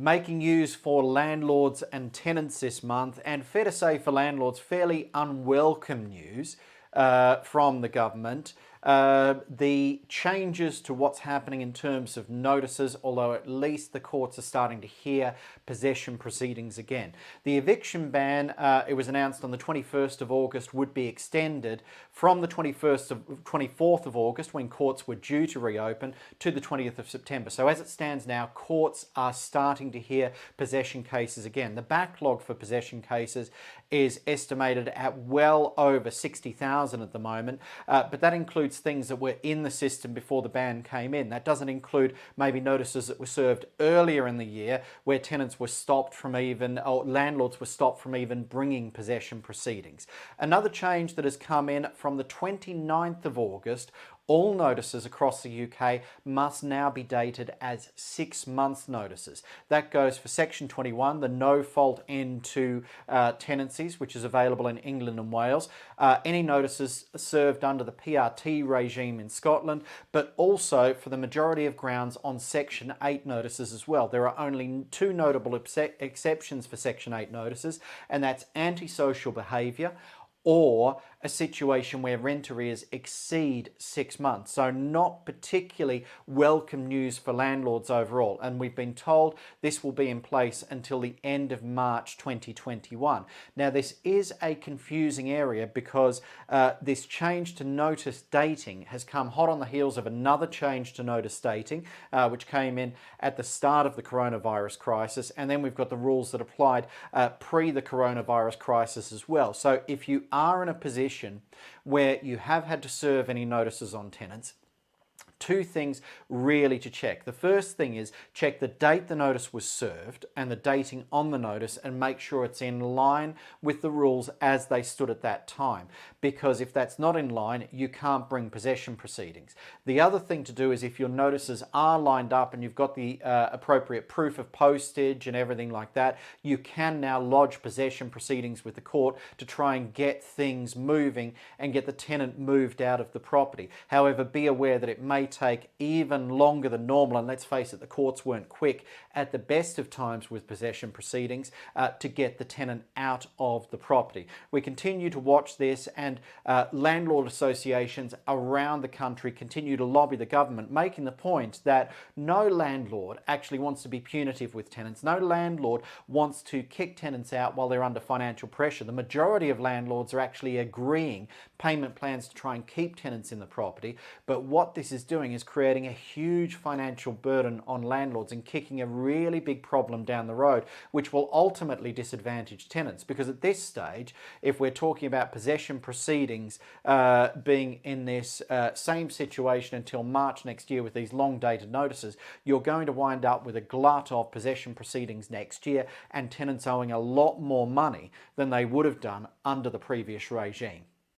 Making news for landlords and tenants this month, and fair to say for landlords, fairly unwelcome news from the government. The changes to what's happening in terms of notices, although at least the courts are starting to hear possession proceedings again. The eviction ban, it was announced on the 21st of August, would be extended from the 24th of August, when courts were due to reopen, to the 20th of September. So as it stands now, courts are starting to hear possession cases again. The backlog for possession cases is estimated at well over 60,000 at the moment, but that includes things that were in the system before the ban came in. That doesn't include maybe notices that were served earlier in the year where tenants were stopped from even, or landlords were stopped from even bringing possession proceedings. Another change that has come in from the 29th of August, all notices across the UK must now be dated as 6 months notices. That goes for Section 21, the no-fault end to tenancies, which is available in England and Wales. Any notices served under the PRT regime in Scotland, but also for the majority of grounds on Section 8 notices as well. There are only two notable exceptions for Section 8 notices, and that's antisocial behaviour or a situation where rent arrears exceed 6 months. So not particularly welcome news for landlords overall. And we've been told this will be in place until the end of March 2021. Now, this is a confusing area because this change to notice dating has come hot on the heels of another change to notice dating, which came in at the start of the coronavirus crisis. And then we've got the rules that applied pre the coronavirus crisis as well. So if you are in a position where you have had to serve any notices on tenants, two things really to check. The first thing is check the date the notice was served and the dating on the notice, and make sure it's in line with the rules as they stood at that time. Because if that's not in line, you can't bring possession proceedings. The other thing to do is, if your notices are lined up and you've got the appropriate proof of postage and everything like that, you can now lodge possession proceedings with the court to try and get things moving and get the tenant moved out of the property. However, be aware that it may take even longer than normal, and let's face it, the courts weren't quick at the best of times with possession proceedings to get the tenant out of the property. We continue to watch this, and landlord associations around the country continue to lobby the government, making the point that no landlord actually wants to be punitive with tenants. No landlord wants to kick tenants out while they're under financial pressure. The majority of landlords are actually agreeing payment plans to try and keep tenants in the property, but what this is doing is creating a huge financial burden on landlords and kicking a really big problem down the road, which will ultimately disadvantage tenants. Because at this stage, if we're talking about possession proceedings being in this same situation until March next year with these long dated notices, you're going to wind up with a glut of possession proceedings next year, and tenants owing a lot more money than they would have done under the previous regime.